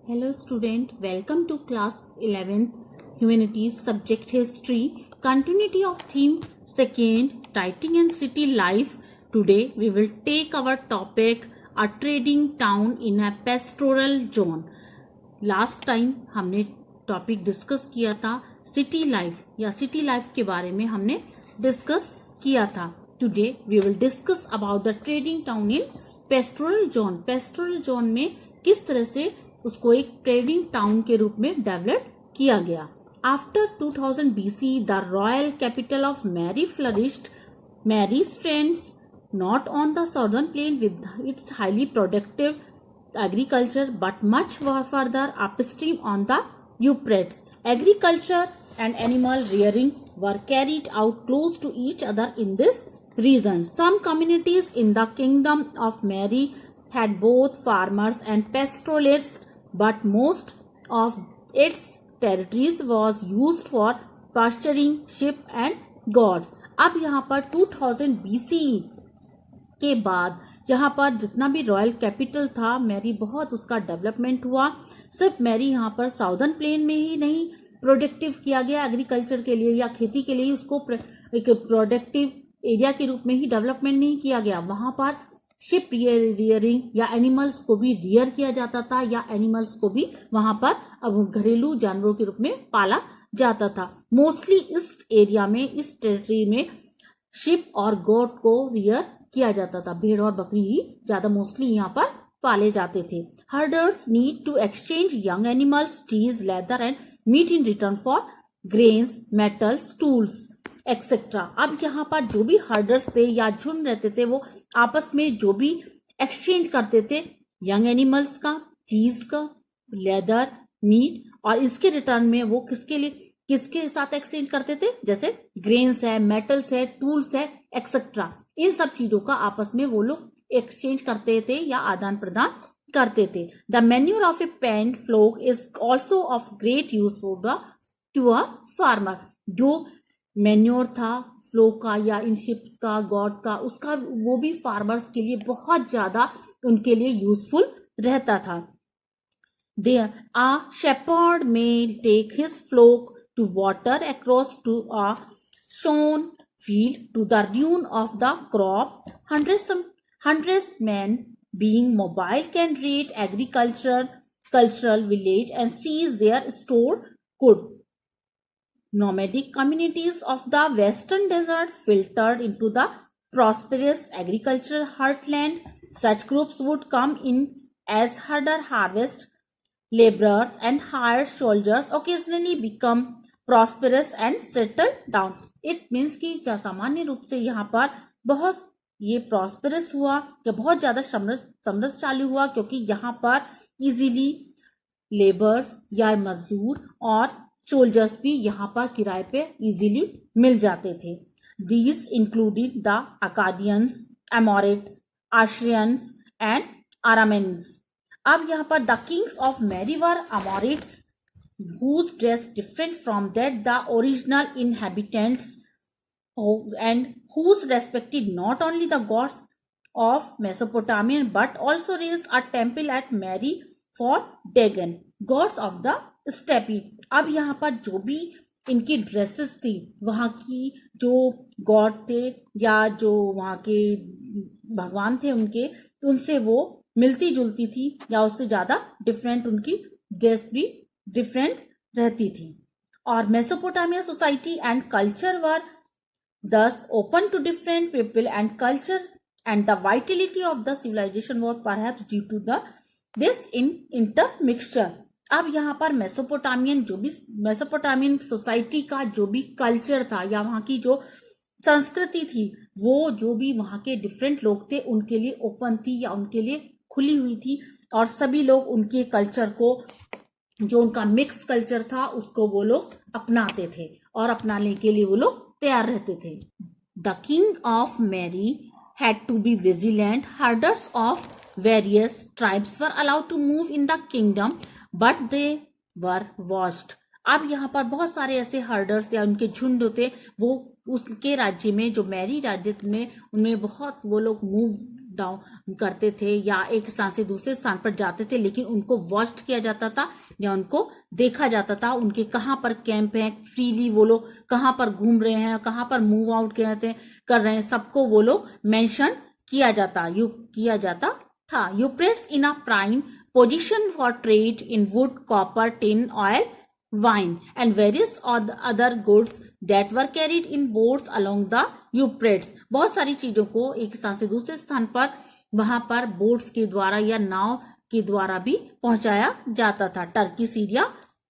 Hello student, welcome to class 11th Humanities subject History, continuity of theme 2nd, Writing and City Life. Today we will take our topic a trading town in a pastoral zone. Last time हमने topic discuss किया था city life या city life के बारे में हमने discuss किया था. Today we will discuss about the trading town in pastoral zone. Pastoral zone में किस तरह से उसको एक ट्रेडिंग टाउन के रूप में डेवलप किया गया. After 2000 BC the royal capital of Mari flourished. Mari stands not on the southern plain with its highly productive agriculture but much further upstream on the Euphrates. Agriculture and animal rearing were carried out close to each other in this region. Some communities in the kingdom of Mary had both farmers and pastoralists, but most of its territories was used for pasturing sheep and goats. अब यहाँ पर 2000 BC के बाद यहाँ पर जितना भी royal capital था मैरी, बहुत उसका डेवलपमेंट हुआ. सिर्फ मैरी यहाँ पर साउदर्न प्लेन में ही नहीं प्रोडक्टिव किया गया एग्रीकल्चर के लिए या खेती के लिए, उसको एक प्रोडक्टिव एरिया के रूप में ही डेवलपमेंट नहीं किया गया. वहां पर शिप रियरिंग या एनिमल्स को भी रियर किया जाता था या एनिमल्स को भी वहां पर अब घरेलू जानवरों के रूप में पाला जाता था. मोस्टली इस एरिया में, इस टेरिटरी में शिप और गोट को रियर किया जाता था. भेड़ और बकरी ही ज्यादा मोस्टली यहाँ पर पाले जाते थे. Herders need to exchange young animals, cheese, leather and meat in return for grains, metals, tools etcetera. अब यहाँ पर जो भी हर्डर्स थे या झुंड रहते थे वो आपस में जो भी एक्सचेंज करते थे यंग एनिमल्स का, चीज का, लेदर, मीट, और इसके रिटर्न में वो किसके साथ एक्सचेंज करते थे, जैसे ग्रेन्स है, मेटल्स है, टूल्स है एक्सेट्रा. इन सब चीजों का आपस में वो लोग एक्सचेंज करते थे या आदान प्रदान करते थे. The manure of a pent flock is also of great use to a farmer. जो मैन्योर था फ्लो का या इन शिप्स का, गॉड का, उसका वो भी फार्मर्स के लिए बहुत ज्यादा उनके लिए यूजफुल रहता था. There a shepherd may take his flock to water across to a sown field to the ruin of the crop. Hundreds men being mobile can raid cultural village and seize their stored goods. Nomadic communities of the western desert filtered into the prosperous agricultural heartland. Such groups would come in as herder, harvest laborers and hired soldiers, occasionally become prosperous and settle down. It means कि सामान्य रूप से यहाँ पर बहुत ये prosperous हुआ या बहुत ज्यादा समृद्धशाली हुआ क्योंकि यहाँ पर इजीली लेबर्स या मजदूर और सोल्जर्स भी यहाँ पर किराए पे इजीली मिल जाते थे. These included the Akkadians, Amorites, Assyrians and Arameans. अब यहाँ पर the kings of Mari were Amorites whose dress different from that the original inhabitants and whose respected not only the gods of Mesopotamia but also raised a temple at Mary for Dagon, gods of the steppe. अब यहाँ पर जो भी इनकी dresses थी, वहाँ की जो गॉड थे या जो वहाँ के भगवान थे उनसे वो मिलती जुलती थी या उससे ज्यादा डिफरेंट, उनकी ड्रेस भी डिफरेंट रहती थी. और Mesopotamia society and culture were thus open to different people and culture and the vitality of the civilization were perhaps due to this intermixture. अब यहाँ पर मेसोपोटामियन सोसाइटी का जो भी कल्चर था या वहाँ की जो संस्कृति थी, वो जो भी वहाँ के डिफरेंट लोग थे उनके लिए ओपन थी या उनके लिए खुली हुई थी और सभी लोग उनके कल्चर को, जो उनका मिक्स कल्चर था, उसको वो लोग अपनाते थे और अपनाने के लिए वो लोग तैयार रहते थे. The king of Mari had to be vigilant. Herders of various tribes were allowed to move in the kingdom but they were watched. अब यहाँ पर बहुत सारे ऐसे हर्डर्स या उनके झुंड होते, वो उसके राज्य में, जो मैरी राज्य में, उनमें बहुत वो लोग मूव डाउन करते थे या एक स्थान से दूसरे स्थान पर जाते थे, लेकिन उनको वॉच किया जाता था या उनको देखा जाता था, उनके कहाँ पर कैंप है, फ्रीली वो लोग कहाँ पर घूम रहे हैं, कहाँ पर मूव आउट कर रहे हैं, सबको वो लोग मेंशन किया जाता था. Euphrates in a prime position for trade in wood, copper, tin, oil, wine and various other goods that were carried in boats along the Euphrates. बहुत सारी चीजों को एक स्थान से दूसरे स्थान पर वहां पर बोट्स के द्वारा या नाव के द्वारा भी पहुंचाया जाता था. Turkey, Syria,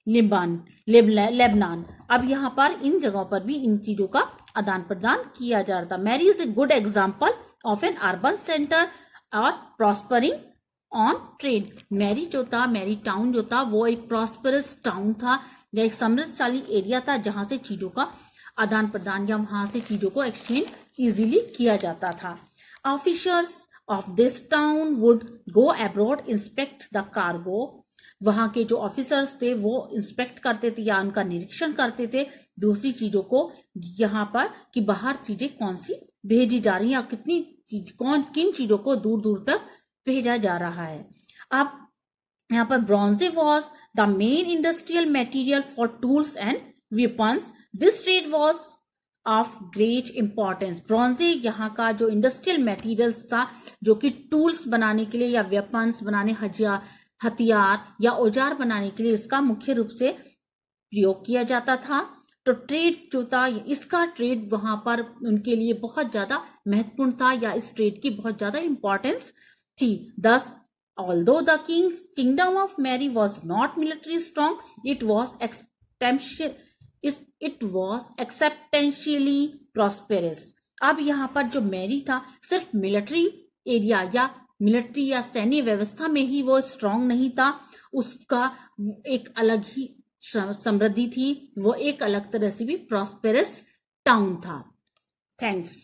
Lebanon. अब यहाँ पर इन जगहों पर भी इन चीजों का आदान प्रदान किया जा रहा था. Mari is a good example of an urban centre और prospering on trade. Mari town जो था वो एक प्रॉस्परस टाउन था या एक समृद्धशाली एरिया था जहां से चीजों का आदान प्रदान या वहां से चीजों को एक्सचेंज इजीली किया जाता था. Officers of this town would go abroad inspect the cargo. वहां के जो ऑफिसर्स थे वो इंस्पेक्ट करते थे या उनका निरीक्षण करते थे दूसरी चीजों को, यहाँ पर कि बाहर चीजें कौन सी भेजी जा रही है या किन चीजों को दूर दूर तक भेजा जा रहा है. अब यहाँ पर bronze was the main industrial material for tools and weapons. This trade was of great importance. Bronze यहाँ का जो इंडस्ट्रियल मटेरियल्स था जो कि टूल्स बनाने के लिए या वेपन्स बनाने, हथियार या औजार बनाने के लिए इसका मुख्य रूप से प्रयोग किया जाता था. तो ट्रेड जो था, इसका ट्रेड वहां पर उनके लिए बहुत ज्यादा महत्वपूर्ण था या इस ट्रेड की बहुत ज्यादा इंपॉर्टेंस थी. Thus, although the kingdom of Mary was not militarily strong, it was exceptionally prosperous. अब यहाँ पर जो मैरी था सिर्फ मिलिट्री या सैन्य व्यवस्था में ही वो स्ट्रांग नहीं था, उसका एक अलग ही समृद्धि थी, वो एक अलग तरह से भी प्रॉस्पेरस टाउन था. थैंक्स.